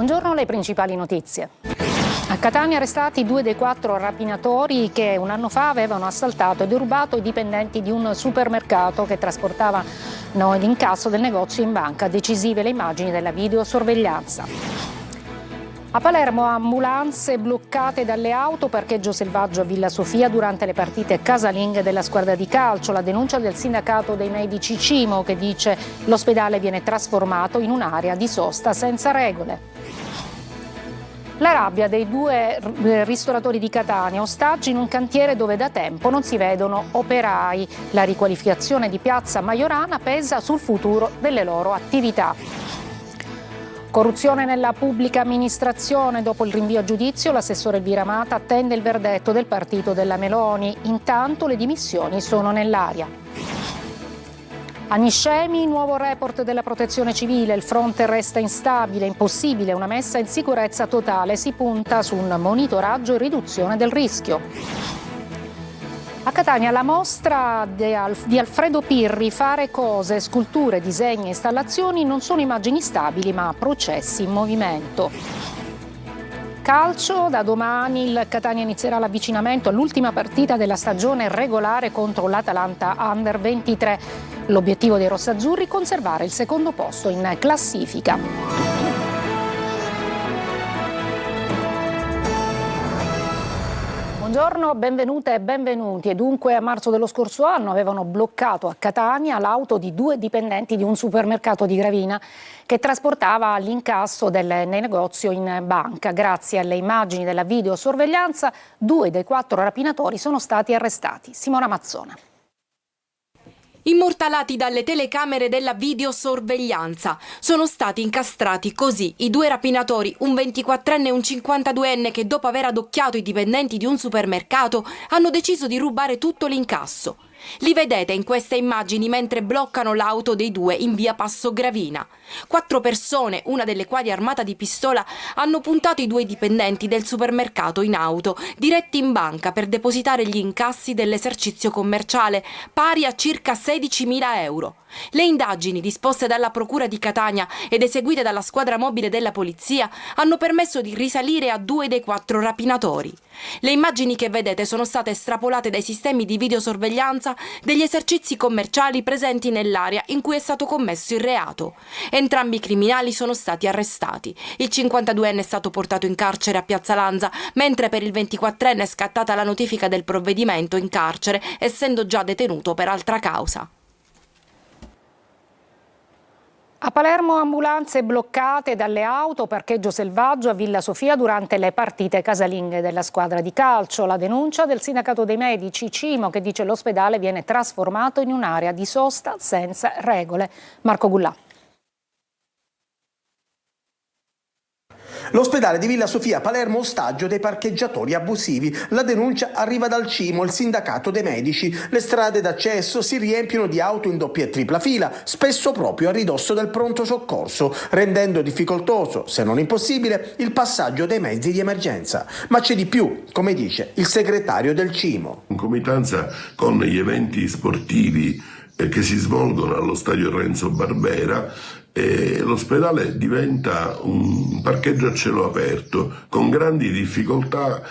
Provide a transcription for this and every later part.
Buongiorno, le principali notizie. A Catania arrestati 2 dei 4 rapinatori che un anno fa avevano assaltato e derubato i dipendenti di un supermercato che trasportavano l'incasso del negozio in banca. Decisive le immagini della videosorveglianza. A Palermo ambulanze bloccate dalle auto, parcheggio selvaggio a Villa Sofia durante le partite casalinghe della squadra di calcio. La denuncia del sindacato dei medici Cimo che dice l'ospedale viene trasformato in un'area di sosta senza regole. La rabbia dei 2 ristoratori di Catania, ostaggi in un cantiere dove da tempo non si vedono operai. La riqualificazione di Piazza Majorana pesa sul futuro delle loro attività. Corruzione nella pubblica amministrazione. Dopo il rinvio a giudizio, l'assessore Elvira Amata attende il verdetto del partito della Meloni. Intanto le dimissioni sono nell'aria. A Niscemi, nuovo report della Protezione Civile. Il fronte resta instabile, impossibile una messa in sicurezza totale. Si punta su un monitoraggio e riduzione del rischio. A Catania la mostra di Alfredo Pirri, Fare cose, sculture, disegni e installazioni non sono immagini stabili ma processi in movimento. Calcio, da domani il Catania inizierà l'avvicinamento all'ultima partita della stagione regolare contro l'Atalanta Under 23. L'obiettivo dei rossazzurri è conservare il secondo posto in classifica. Buongiorno, benvenute e benvenuti. E dunque a marzo dello scorso anno avevano bloccato a Catania l'auto di 2 dipendenti di un supermercato di Gravina che trasportava l'incasso del negozio in banca. Grazie alle immagini della videosorveglianza, 2 dei 4 rapinatori sono stati arrestati. Simona Mazzona. Immortalati dalle telecamere della videosorveglianza, sono stati incastrati così i 2 rapinatori, un 24enne e un 52enne che dopo aver adocchiato i dipendenti di un supermercato hanno deciso di rubare tutto l'incasso. Li vedete in queste immagini mentre bloccano l'auto dei 2 in via Passo Gravina. 4 persone, una delle quali armata di pistola, hanno puntato i 2 dipendenti del supermercato in auto, diretti in banca per depositare gli incassi dell'esercizio commerciale, pari a circa 16.000 euro. Le indagini disposte dalla Procura di Catania ed eseguite dalla squadra mobile della polizia hanno permesso di risalire a 2 dei 4 rapinatori. Le immagini che vedete sono state estrapolate dai sistemi di videosorveglianza degli esercizi commerciali presenti nell'area in cui è stato commesso il reato. Entrambi i criminali sono stati arrestati. Il 52enne è stato portato in carcere a Piazza Lanza, mentre per il 24enne è scattata la notifica del provvedimento in carcere, essendo già detenuto per altra causa. A Palermo ambulanze bloccate dalle auto, parcheggio selvaggio a Villa Sofia durante le partite casalinghe della squadra di calcio. La denuncia del sindacato dei medici Cimo che dice l'ospedale viene trasformato in un'area di sosta senza regole. Marco Gullà. L'ospedale di Villa Sofia a Palermo ostaggio dei parcheggiatori abusivi. La denuncia arriva dal Cimo, il sindacato dei medici. Le strade d'accesso si riempiono di auto in doppia e tripla fila, spesso proprio a ridosso del pronto soccorso, rendendo difficoltoso, se non impossibile, il passaggio dei mezzi di emergenza. Ma c'è di più, come dice il segretario del Cimo. In concomitanza con gli eventi sportivi che si svolgono allo stadio Renzo Barbera, l'ospedale diventa un parcheggio a cielo aperto con grandi difficoltà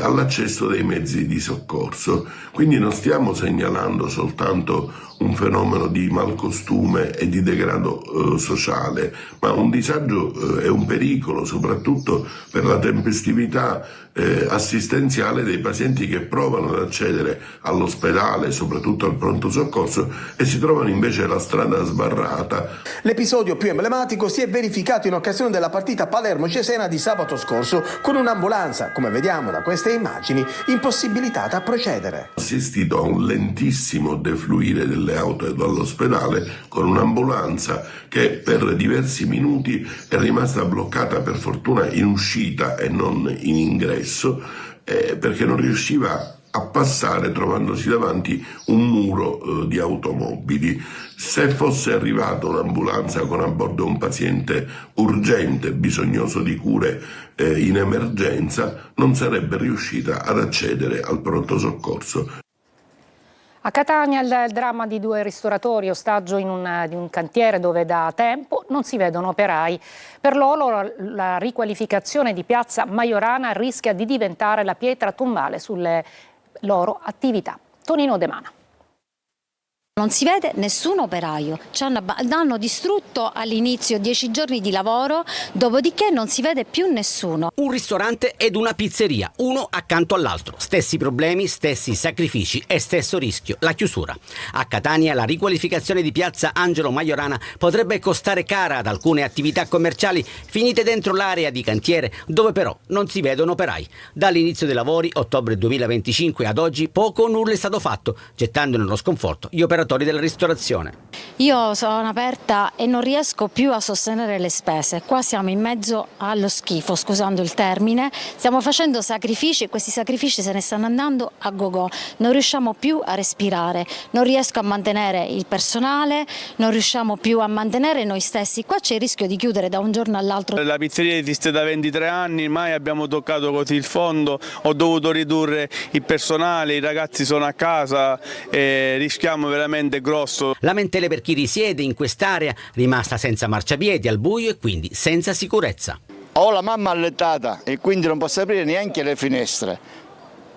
all'accesso dei mezzi di soccorso. Quindi non stiamo segnalando soltanto un fenomeno di malcostume e di degrado sociale, ma un disagio e un pericolo soprattutto per la tempestività assistenziale dei pazienti che provano ad accedere all'ospedale, soprattutto al pronto soccorso, e si trovano invece la strada sbarrata. L'episodio più emblematico si è verificato in occasione della partita Palermo-Cesena di sabato scorso, con un'ambulanza, come vediamo da queste immagini, impossibilitata a procedere. Assistito a un lentissimo defluire delle auto dall'ospedale con un'ambulanza che per diversi minuti è rimasta bloccata, per fortuna in uscita e non in ingresso, perché non riusciva a passare trovandosi davanti un muro di automobili. Se fosse arrivata un'ambulanza con a bordo un paziente urgente, bisognoso di cure in emergenza, non sarebbe riuscita ad accedere al pronto soccorso. A Catania il dramma di 2 ristoratori ostaggio di un cantiere dove da tempo non si vedono operai. Per loro la riqualificazione di Piazza Majorana rischia di diventare la pietra tombale sulle loro attività. Tonino De Mana. Non si vede nessun operaio, hanno distrutto all'inizio 10 giorni di lavoro, dopodiché non si vede più nessuno. Un ristorante ed una pizzeria, uno accanto all'altro, stessi problemi, stessi sacrifici e stesso rischio, la chiusura. A Catania la riqualificazione di Piazza Angelo Majorana potrebbe costare cara ad alcune attività commerciali finite dentro l'area di cantiere dove però non si vedono operai. Dall'inizio dei lavori, ottobre 2025 ad oggi, poco o nulla è stato fatto, gettando nello sconforto gli operatori della ristorazione. Io sono aperta e non riesco più a sostenere le spese. Qua siamo in mezzo allo schifo, scusando il termine. Stiamo facendo sacrifici e questi sacrifici se ne stanno andando a go-go. Non riusciamo più a respirare, non riesco a mantenere il personale, non riusciamo più a mantenere noi stessi. Qua c'è il rischio di chiudere da un giorno all'altro. La pizzeria esiste da 23 anni, mai abbiamo toccato così il fondo, ho dovuto ridurre il personale, i ragazzi sono a casa e rischiamo veramente grosso. Lamentele per chi risiede in quest'area rimasta senza marciapiedi, al buio e quindi senza sicurezza. Ho la mamma allettata e quindi non posso aprire neanche le finestre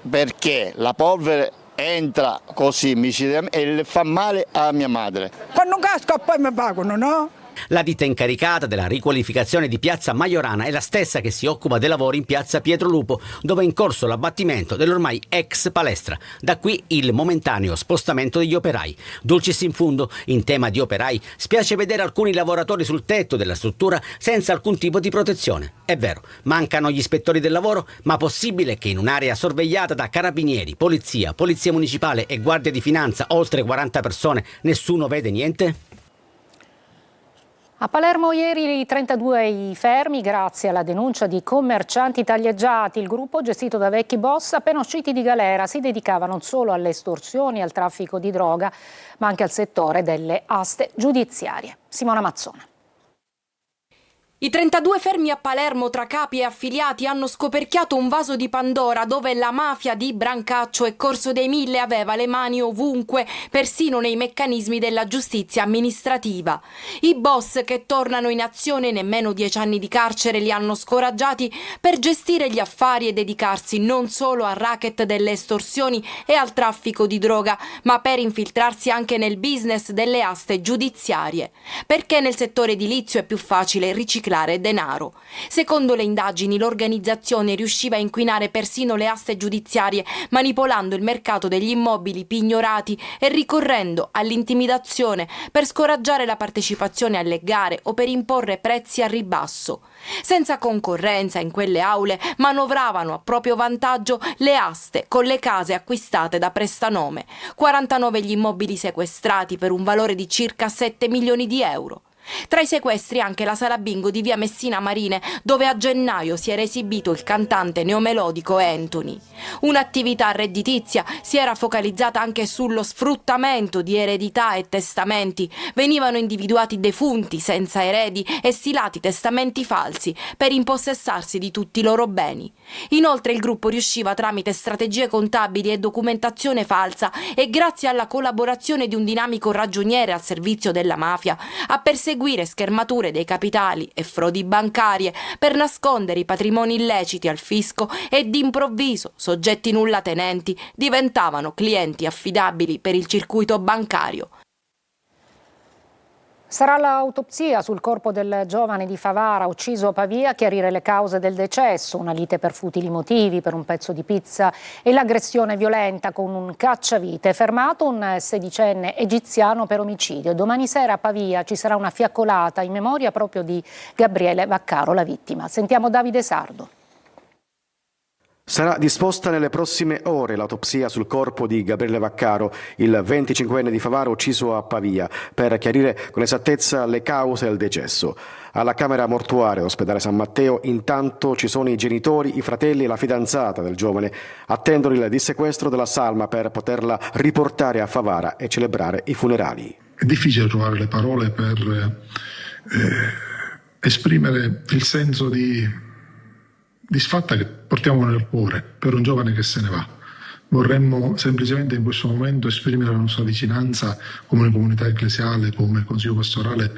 perché la polvere entra così e le fa male a mia madre. Quando casco poi mi pagano, no? La ditta incaricata della riqualificazione di Piazza Majorana è la stessa che si occupa dei lavori in Piazza Pietro Lupo, dove è in corso l'abbattimento dell'ormai ex palestra. Da qui il momentaneo spostamento degli operai. Dulcis in fundo, in tema di operai, spiace vedere alcuni lavoratori sul tetto della struttura senza alcun tipo di protezione. È vero, mancano gli ispettori del lavoro, ma possibile che in un'area sorvegliata da carabinieri, polizia municipale e guardia di finanza, oltre 40 persone, nessuno vede niente? A Palermo ieri 32 i fermi grazie alla denuncia di commercianti taglieggiati. Il gruppo, gestito da vecchi boss appena usciti di galera, si dedicava non solo alle estorsioni e al traffico di droga, ma anche al settore delle aste giudiziarie. Simona Mazzone. I 32 fermi a Palermo tra capi e affiliati hanno scoperchiato un vaso di Pandora dove la mafia di Brancaccio e Corso dei Mille aveva le mani ovunque, persino nei meccanismi della giustizia amministrativa. I boss che tornano in azione, nemmeno 10 anni di carcere li hanno scoraggiati per gestire gli affari e dedicarsi non solo al racket delle estorsioni e al traffico di droga, ma per infiltrarsi anche nel business delle aste giudiziarie. Perché nel settore edilizio è più facile riciclare denaro. Secondo le indagini, l'organizzazione riusciva a inquinare persino le aste giudiziarie, manipolando il mercato degli immobili pignorati e ricorrendo all'intimidazione per scoraggiare la partecipazione alle gare o per imporre prezzi a ribasso. Senza concorrenza in quelle aule manovravano a proprio vantaggio le aste con le case acquistate da prestanome. 49 gli immobili sequestrati per un valore di circa 7 milioni di euro. Tra i sequestri anche la sala bingo di via Messina Marine, dove a gennaio si era esibito il cantante neomelodico Anthony. Un'attività redditizia si era focalizzata anche sullo sfruttamento di eredità e testamenti. Venivano individuati defunti senza eredi e stilati testamenti falsi per impossessarsi di tutti i loro beni. Inoltre il gruppo riusciva tramite strategie contabili e documentazione falsa e grazie alla collaborazione di un dinamico ragioniere al servizio della mafia a perseguire schermature dei capitali e frodi bancarie per nascondere i patrimoni illeciti al fisco e d'improvviso soggetti nullatenenti diventavano clienti affidabili per il circuito bancario. Sarà l'autopsia sul corpo del giovane di Favara ucciso a Pavia a chiarire le cause del decesso, una lite per futili motivi, per un pezzo di pizza e l'aggressione violenta con un cacciavite. Fermato un 16enne egiziano per omicidio. Domani sera a Pavia ci sarà una fiaccolata in memoria proprio di Gabriele Vaccaro, la vittima. Sentiamo Davide Sardo. Sarà disposta nelle prossime ore l'autopsia sul corpo di Gabriele Vaccaro, il 25enne di Favara ucciso a Pavia, per chiarire con esattezza le cause del decesso. Alla camera mortuaria dell'ospedale San Matteo intanto ci sono i genitori, i fratelli e la fidanzata del giovane, attendono il dissequestro della salma per poterla riportare a Favara e celebrare i funerali. È difficile trovare le parole per esprimere il senso di disfatta che portiamo nel cuore per un giovane che se ne va, Vorremmo semplicemente in questo momento esprimere la nostra vicinanza come comunità ecclesiale, come consiglio pastorale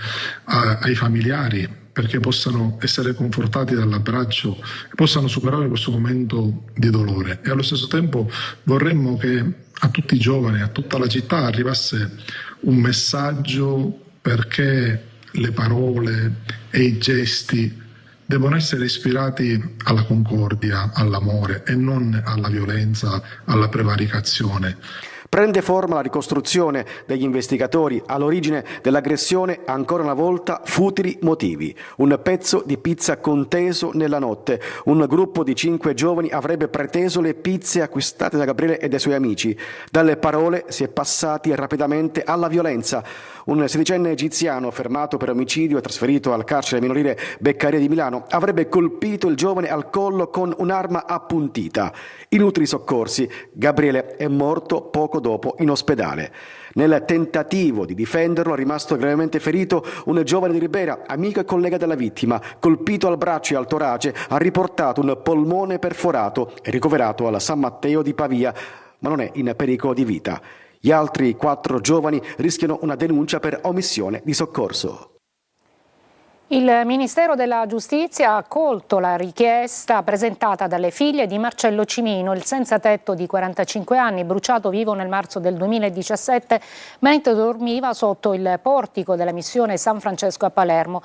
ai familiari, perché possano essere confortati dall'abbraccio e possano superare questo momento di dolore. E allo stesso tempo vorremmo che a tutti i giovani, a tutta la città arrivasse un messaggio, perché le parole e i gesti devono essere ispirati alla concordia, all'amore e non alla violenza, alla prevaricazione. Prende forma la ricostruzione degli investigatori all'origine dell'aggressione, ancora una volta futili motivi. Un pezzo di pizza conteso nella notte. Un gruppo di 5 giovani avrebbe preteso le pizze acquistate da Gabriele e dai suoi amici. Dalle parole si è passati rapidamente alla violenza. Un 16enne egiziano fermato per omicidio e trasferito al carcere minorile Beccaria di Milano avrebbe colpito il giovane al collo con un'arma appuntita. Inutili soccorsi. Gabriele è morto poco dopo in ospedale. Nel tentativo di difenderlo è rimasto gravemente ferito un giovane di Ribera, amico e collega della vittima, colpito al braccio e al torace, ha riportato un polmone perforato e ricoverato al San Matteo di Pavia, ma non è in pericolo di vita. Gli altri 4 giovani rischiano una denuncia per omissione di soccorso. Il Ministero della Giustizia ha accolto la richiesta presentata dalle figlie di Marcello Cimino, il senza tetto di 45 anni, bruciato vivo nel marzo del 2017 mentre dormiva sotto il portico della missione San Francesco a Palermo.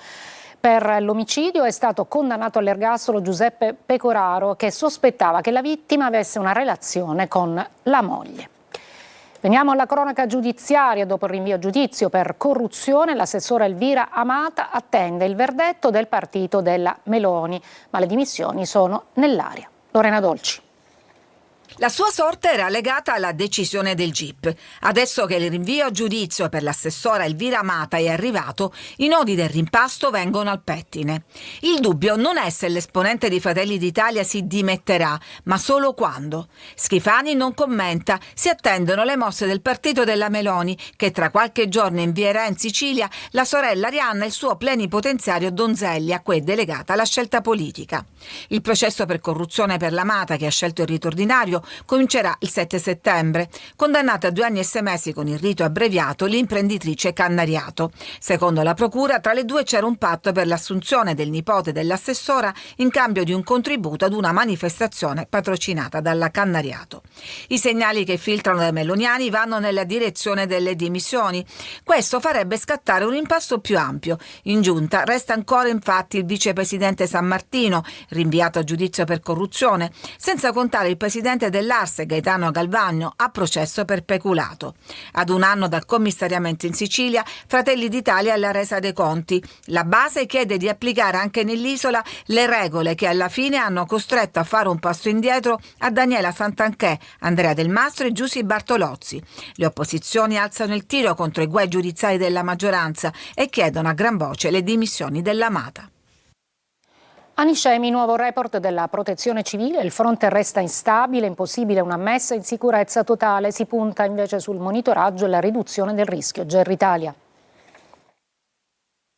Per l'omicidio è stato condannato all'ergastolo Giuseppe Pecoraro, che sospettava che la vittima avesse una relazione con la moglie. Veniamo alla cronaca giudiziaria. Dopo il rinvio a giudizio per corruzione, l'assessora Elvira Amata attende il verdetto del partito della Meloni, ma le dimissioni sono nell'aria. Lorena Dolci. La sua sorte era legata alla decisione del GIP. Adesso che il rinvio a giudizio per l'assessora Elvira Amata è arrivato, i nodi del rimpasto vengono al pettine. Il dubbio non è se l'esponente di Fratelli d'Italia si dimetterà, ma solo quando. Schifani non commenta, si attendono le mosse del partito della Meloni, che tra qualche giorno invierà in Sicilia la sorella Arianna e il suo plenipotenziario Donzelli, a cui è delegata la scelta politica. Il processo per corruzione per l'Amata, che ha scelto il rito ordinario, comincerà il 7 settembre. Condannata a 2 anni e 6 mesi con il rito abbreviato l'imprenditrice Cannariato. Secondo la procura, tra le due c'era un patto per l'assunzione del nipote dell'assessora in cambio di un contributo ad una manifestazione patrocinata dalla Cannariato. I segnali che filtrano dai meloniani vanno nella direzione delle dimissioni. Questo farebbe scattare un impasto più ampio. In giunta resta ancora infatti il vicepresidente San Martino, rinviato a giudizio per corruzione, senza contare il presidente dell'Arse Gaetano Galvagno a processo per peculato. Ad un anno dal commissariamento in Sicilia, Fratelli d'Italia alla resa dei conti. La base chiede di applicare anche nell'isola le regole che alla fine hanno costretto a fare un passo indietro a Daniela Santanchè, Andrea Del Mastro e Giussi Bartolozzi. Le opposizioni alzano il tiro contro i guai giudiziari della maggioranza e chiedono a gran voce le dimissioni dell'Amata. Aniscemi, nuovo report della Protezione Civile, il fronte resta instabile, impossibile una messa in sicurezza totale, si punta invece sul monitoraggio e la riduzione del rischio. GR Italia.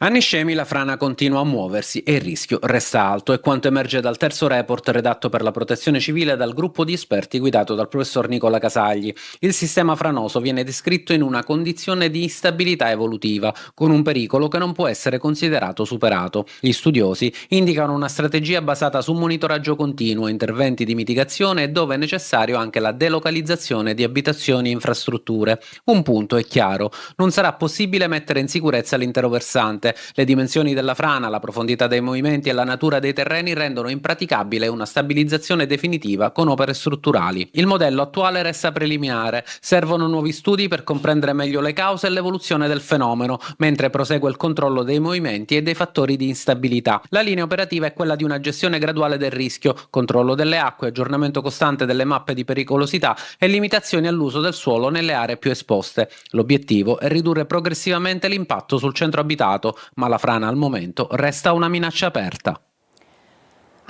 A Niscemi la frana continua a muoversi e il rischio resta alto, è quanto emerge dal terzo report redatto per la Protezione Civile dal gruppo di esperti guidato dal professor Nicola Casagli. Il sistema franoso viene descritto in una condizione di instabilità evolutiva, con un pericolo che non può essere considerato superato. Gli studiosi indicano una strategia basata su monitoraggio continuo, interventi di mitigazione e, dove è necessario, anche la delocalizzazione di abitazioni e infrastrutture. Un punto è chiaro: non sarà possibile mettere in sicurezza l'intero versante. Le dimensioni della frana, la profondità dei movimenti e la natura dei terreni rendono impraticabile una stabilizzazione definitiva con opere strutturali. Il modello attuale resta preliminare, servono nuovi studi per comprendere meglio le cause e l'evoluzione del fenomeno, mentre prosegue il controllo dei movimenti e dei fattori di instabilità. La linea operativa è quella di una gestione graduale del rischio, controllo delle acque, aggiornamento costante delle mappe di pericolosità e limitazioni all'uso del suolo nelle aree più esposte. L'obiettivo è ridurre progressivamente l'impatto sul centro abitato, ma la frana al momento resta una minaccia aperta.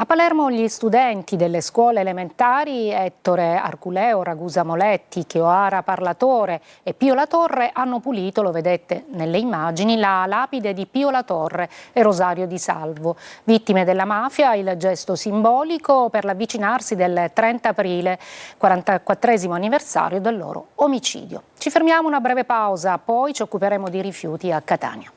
A Palermo gli studenti delle scuole elementari Ettore Arculeo, Ragusa Moletti, Chioara Parlatore e Pio La Torre hanno pulito, lo vedete nelle immagini, la lapide di Pio La Torre e Rosario Di Salvo. Vittime della mafia, il gesto simbolico per l'avvicinarsi del 30 aprile, 44esimo anniversario del loro omicidio. Ci fermiamo, una breve pausa, poi ci occuperemo di rifiuti a Catania.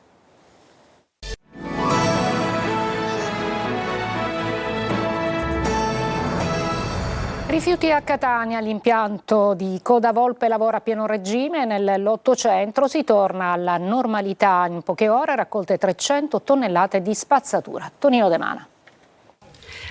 Rifiuti a Catania, l'impianto di Coda Volpe lavora a pieno regime, nel lotto centro si torna alla normalità in poche ore, raccolte 300 tonnellate di spazzatura. Tonino De Mana.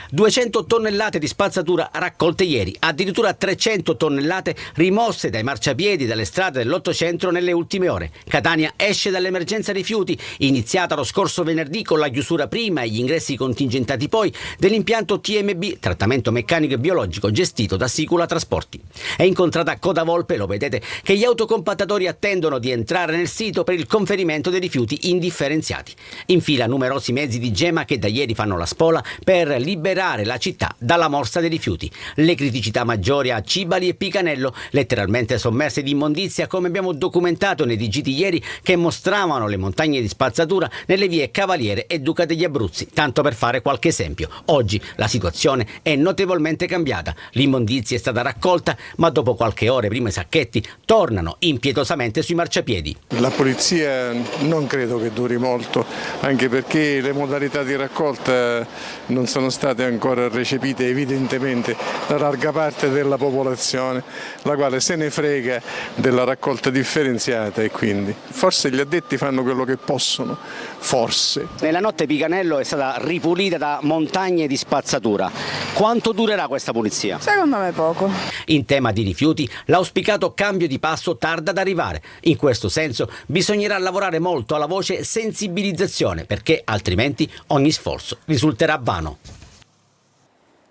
200 tonnellate di spazzatura raccolte ieri, addirittura 300 tonnellate rimosse dai marciapiedi dalle strade dell'Ottocentro nelle ultime ore. Catania esce dall'emergenza rifiuti, iniziata lo scorso venerdì con la chiusura prima e gli ingressi contingentati poi dell'impianto TMB, trattamento meccanico e biologico, gestito da Sicula Trasporti. È incontrata Coda Volpe, lo vedete, che gli autocompattatori attendono di entrare nel sito per il conferimento dei rifiuti indifferenziati. In fila numerosi mezzi di Gema che da ieri fanno la spola per liberare la città dalla morsa dei rifiuti. Le criticità maggiori a Cibali e Picanello, letteralmente sommerse di immondizia, come abbiamo documentato nei digiti ieri, che mostravano le montagne di spazzatura nelle vie Cavaliere e Duca degli Abruzzi, tanto per fare qualche esempio. Oggi la situazione è notevolmente cambiata. L'immondizia è stata raccolta, ma dopo qualche ore prima i sacchetti tornano impietosamente sui marciapiedi. La polizia non credo che duri molto, anche perché le modalità di raccolta non sono state ancora recepite evidentemente da larga parte della popolazione, la quale se ne frega della raccolta differenziata, e quindi forse gli addetti fanno quello che possono, forse. Nella notte Picanello è stata ripulita da montagne di spazzatura. Quanto durerà questa pulizia? Secondo me poco. In tema di rifiuti, l'auspicato cambio di passo tarda ad arrivare. In questo senso bisognerà lavorare molto alla voce sensibilizzazione, perché altrimenti ogni sforzo risulterà vano.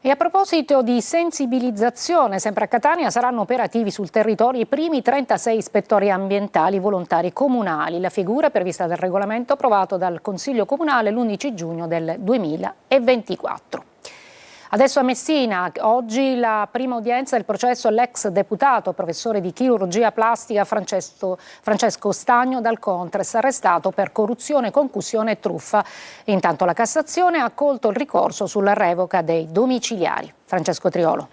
E a proposito di sensibilizzazione, sempre a Catania saranno operativi sul territorio i primi 36 ispettori ambientali volontari comunali. La figura è prevista dal regolamento approvato dal Consiglio Comunale l'11 giugno del 2024. Adesso a Messina, oggi la prima udienza del processo all'ex deputato, professore di chirurgia plastica Francesco Stagno dal Contres, arrestato per corruzione, concussione e truffa. Intanto la Cassazione ha accolto il ricorso sulla revoca dei domiciliari. Francesco Triolo.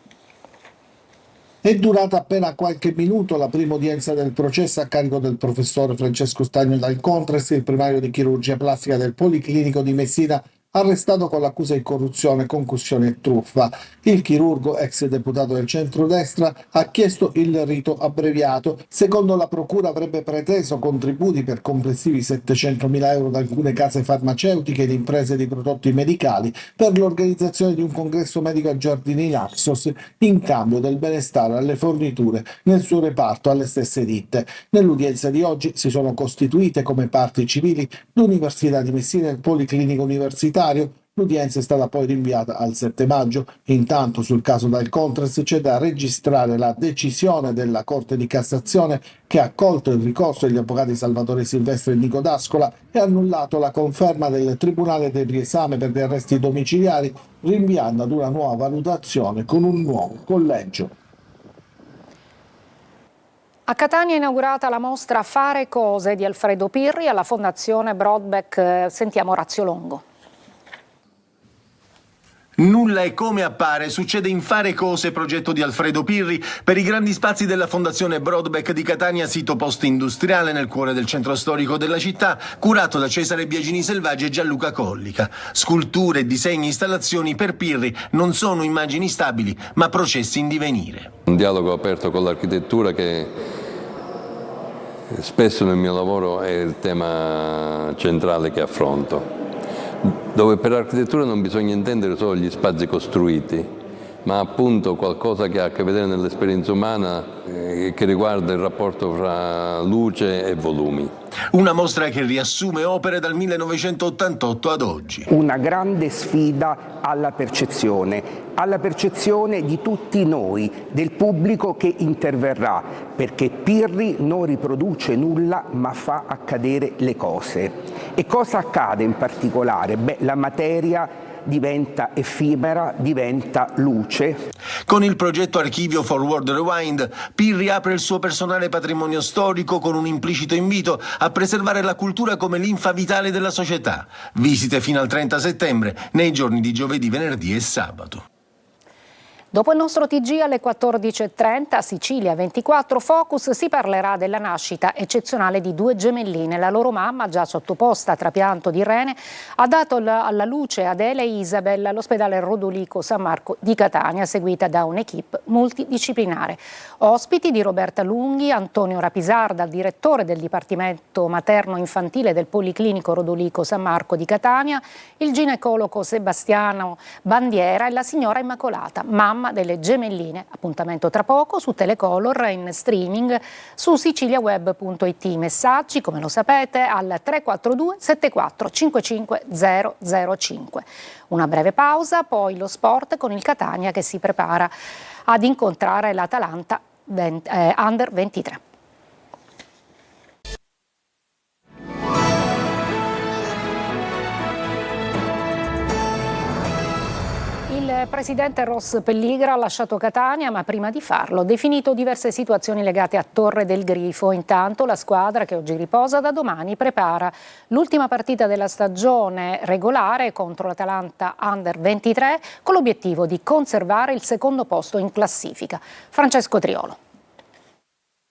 È durata appena qualche minuto la prima udienza del processo a carico del professore Francesco Stagno dal Contres, il primario di chirurgia plastica del Policlinico di Messina, arrestato con l'accusa di corruzione, concussione e truffa. Il chirurgo, ex deputato del centrodestra, ha chiesto il rito abbreviato. Secondo la procura avrebbe preteso contributi per complessivi 700.000 euro da alcune case farmaceutiche ed imprese di prodotti medicali per l'organizzazione di un congresso medico a Giardini Naxos in cambio del benestare alle forniture nel suo reparto alle stesse ditte. Nell'udienza di oggi si sono costituite come parti civili l'Università di Messina e il Policlinico Universitario. L'udienza è stata poi rinviata al 7 maggio. Intanto sul caso dal Contres c'è da registrare la decisione della Corte di Cassazione che ha accolto il ricorso degli avvocati Salvatore Silvestri e Nico D'Ascola e ha annullato la conferma del Tribunale del riesame per gli arresti domiciliari, rinviando ad una nuova valutazione con un nuovo collegio. A Catania è inaugurata la mostra Fare cose di Alfredo Pirri alla Fondazione Broadback. Sentiamo Orazio Longo. Nulla è come appare, succede in Fare cose, progetto di Alfredo Pirri per i grandi spazi della Fondazione Broadback di Catania, sito post-industriale nel cuore del centro storico della città, curato da Cesare Biagini Selvaggi e Gianluca Collica. Sculture, disegni, installazioni per Pirri non sono immagini stabili, ma processi in divenire. Un dialogo aperto con l'architettura che spesso nel mio lavoro è il tema centrale che affronto, dove per architettura non bisogna intendere solo gli spazi costruiti, ma appunto qualcosa che ha a che vedere nell'esperienza umana che riguarda il rapporto fra luce e volumi. Una mostra che riassume opere dal 1988 ad oggi. Una grande sfida alla percezione di tutti noi, del pubblico che interverrà, perché Pirri non riproduce nulla ma fa accadere le cose. E cosa accade in particolare? La materia diventa effimera, diventa luce. Con il progetto Archivio for World Rewind, Pirri apre il suo personale patrimonio storico con un implicito invito a preservare la cultura come linfa vitale della società. Visite fino al 30 settembre, nei giorni di giovedì, venerdì e sabato. Dopo il nostro TG alle 14.30, Sicilia 24 Focus, si parlerà della nascita eccezionale di due gemelline. La loro mamma, già sottoposta a trapianto di rene, ha dato alla luce Adele e Isabel all'ospedale Rodolico San Marco di Catania, seguita da un'equipe multidisciplinare. Ospiti di Roberta Lunghi, Antonio Rapisarda, direttore del Dipartimento Materno-Infantile del Policlinico Rodolico San Marco di Catania, il ginecologo Sebastiano Bandiera e la signora Immacolata, mamma delle gemelline. Appuntamento tra poco su Telecolor in streaming su siciliaweb.it. Messaggi, come lo sapete, al 342 74 55 005. Una breve pausa, poi lo sport con il Catania che si prepara ad incontrare l'Atalanta Under 23. Il presidente Ross Pelligra ha lasciato Catania, ma prima di farlo ha definito diverse situazioni legate a Torre del Grifo. Intanto la squadra, che oggi riposa, da domani prepara l'ultima partita della stagione regolare contro l'Atalanta Under 23 con l'obiettivo di conservare il secondo posto in classifica. Francesco Triolo.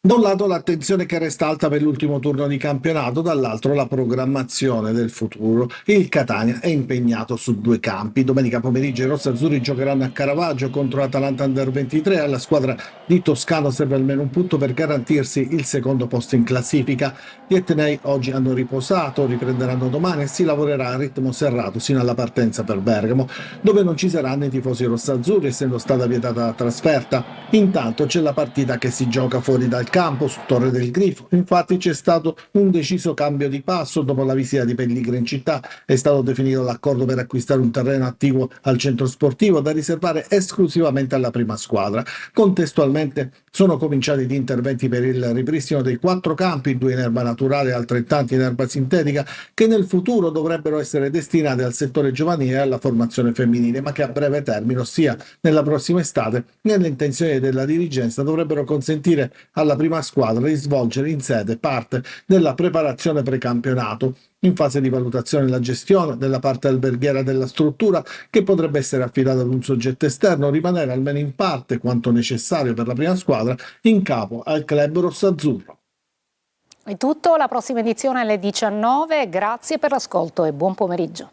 Da un lato l'attenzione che resta alta per l'ultimo turno di campionato, dall'altro la programmazione del futuro. Il Catania è impegnato su due campi. Domenica pomeriggio i rossazzurri giocheranno a Caravaggio contro l'Atalanta Under 23. Alla squadra di Toscano serve almeno un punto per garantirsi il secondo posto in classifica. Gli etnei oggi hanno riposato, riprenderanno domani e si lavorerà a ritmo serrato sino alla partenza per Bergamo, dove non ci saranno i tifosi rossazzurri, essendo stata vietata la trasferta. Intanto c'è la partita che si gioca fuori dal campo su Torre del Grifo. Infatti c'è stato un deciso cambio di passo dopo la visita di Pelligra in città. È stato definito l'accordo per acquistare un terreno attiguo al centro sportivo da riservare esclusivamente alla prima squadra. Contestualmente sono cominciati gli interventi per il ripristino dei 4 campi, 2 in erba naturale e altrettanti in erba sintetica, che nel futuro dovrebbero essere destinati al settore giovanile e alla formazione femminile, ma che a breve termine, ossia nella prossima estate, nelle intenzioni della dirigenza, dovrebbero consentire alla prima squadra di svolgere in sede parte della preparazione precampionato, in fase di valutazione la gestione della parte alberghiera della struttura, che potrebbe essere affidata ad un soggetto esterno, rimanere almeno in parte quanto necessario per la prima squadra in capo al club rossazzurro. È tutto, la prossima edizione alle 19. Grazie per l'ascolto e buon pomeriggio.